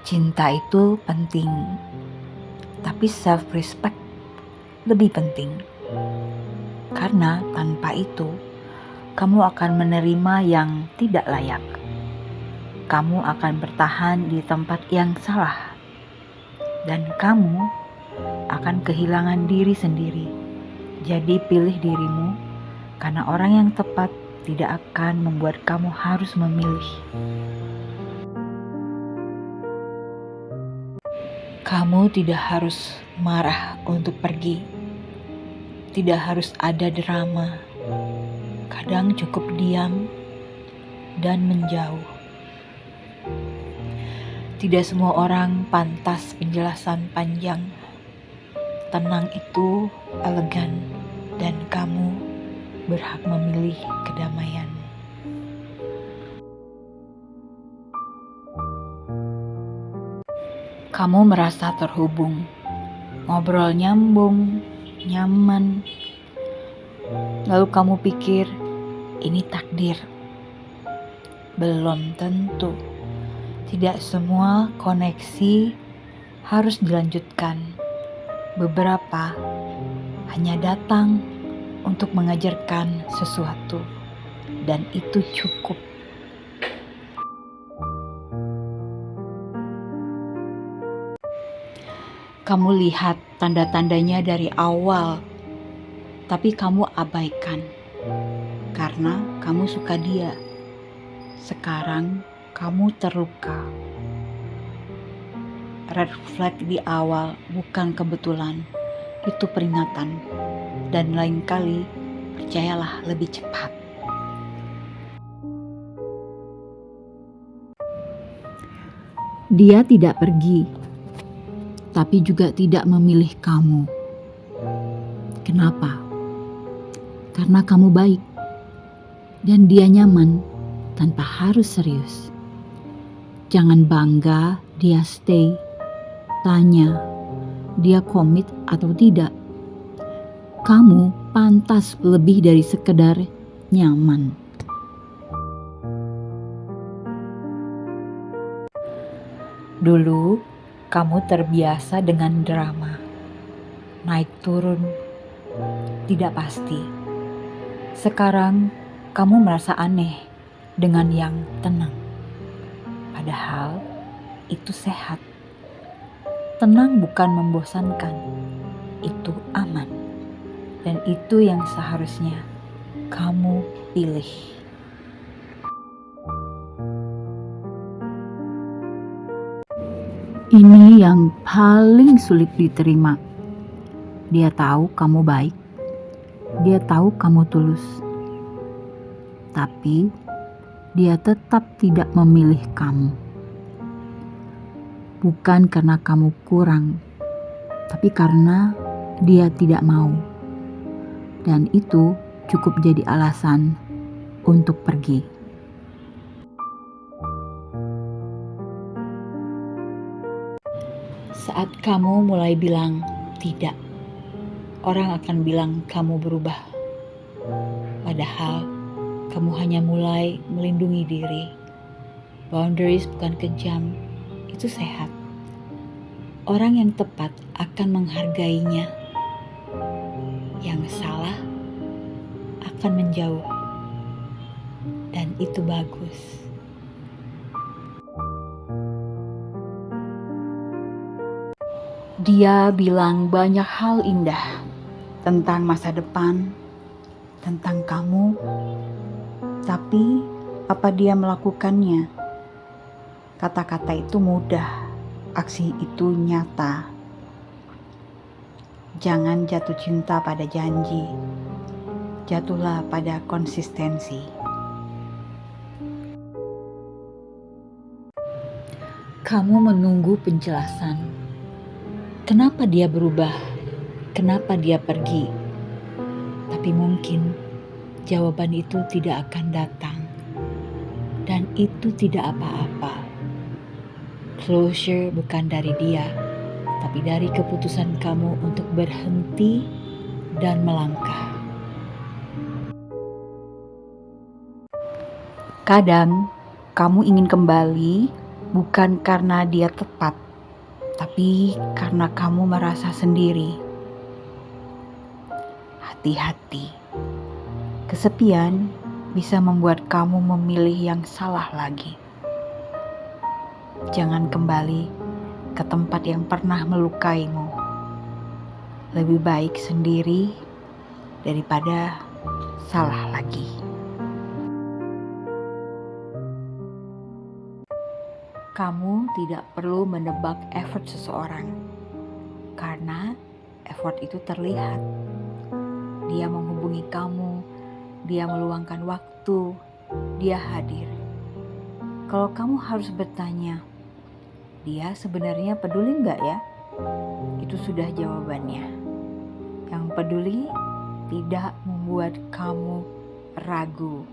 Cinta itu penting, tapi self-respect lebih penting. Karena tanpa itu, kamu akan menerima yang tidak layak. Kamu akan bertahan di tempat yang salah. Dan kamu akan kehilangan diri sendiri. Jadi pilih dirimu, karena orang yang tepat tidak akan membuat kamu harus memilih. Kamu tidak harus marah untuk pergi. Tidak harus ada drama. Kadang cukup diam dan menjauh. Tidak semua orang pantas penjelasan panjang. Tenang itu elegan dan kamu berhak memilih kedamaian. Kamu merasa terhubung, ngobrol nyambung, nyaman. Lalu kamu pikir, ini takdir. Belum tentu. Tidak semua koneksi harus dilanjutkan. Beberapa hanya datang untuk mengajarkan sesuatu, dan itu cukup. Kamu lihat tanda-tandanya dari awal, tapi kamu abaikan karena kamu suka dia. Sekarang kamu terluka. Red flag di awal bukan kebetulan, itu peringatan. Dan lain kali, percayalah lebih cepat. Dia tidak pergi, tapi juga tidak memilih kamu. Kenapa? Karena kamu baik, dan dia nyaman tanpa harus serius. Jangan bangga dia stay. Tanya, dia komit atau tidak. Kamu pantas lebih dari sekedar nyaman. Dulu, kamu terbiasa dengan drama. Naik turun, tidak pasti. Sekarang, kamu merasa aneh dengan yang tenang. Padahal, itu sehat. Tenang bukan membosankan, itu aman. Dan itu yang seharusnya kamu pilih. Ini yang paling sulit diterima. Dia tahu kamu baik. Dia tahu kamu tulus. Tapi dia tetap tidak memilih kamu. Bukan karena kamu kurang, tapi karena dia tidak mau. Dan itu cukup jadi alasan untuk pergi. Saat kamu mulai bilang tidak, orang akan bilang kamu berubah. Padahal kamu hanya mulai melindungi diri. Boundaries bukan kejam, itu sehat. Orang yang tepat akan menghargainya. Yang salah akan menjauh. Dan itu bagus. Dia bilang banyak hal indah tentang masa depan, tentang kamu. Tapi apa dia melakukannya? Kata-kata itu mudah, aksi itu nyata. Jangan jatuh cinta pada janji, jatuhlah pada konsistensi. Kamu menunggu penjelasan. Kenapa dia berubah? Kenapa dia pergi? Tapi mungkin jawaban itu tidak akan datang. Dan itu tidak apa-apa. Closure bukan dari dia, tapi dari keputusan kamu untuk berhenti dan melangkah. Kadang kamu ingin kembali, bukan karena dia tepat, tapi karena kamu merasa sendiri. Hati-hati, kesepian bisa membuat kamu memilih yang salah lagi. Jangan kembali ke tempat yang pernah melukaimu. Lebih baik sendiri daripada salah lagi. Kamu tidak perlu menebak effort seseorang, karena effort itu terlihat. Dia menghubungi kamu, dia meluangkan waktu, dia hadir. Kalau kamu harus bertanya, dia sebenarnya peduli nggak ya? Itu sudah jawabannya. Yang peduli tidak membuat kamu ragu.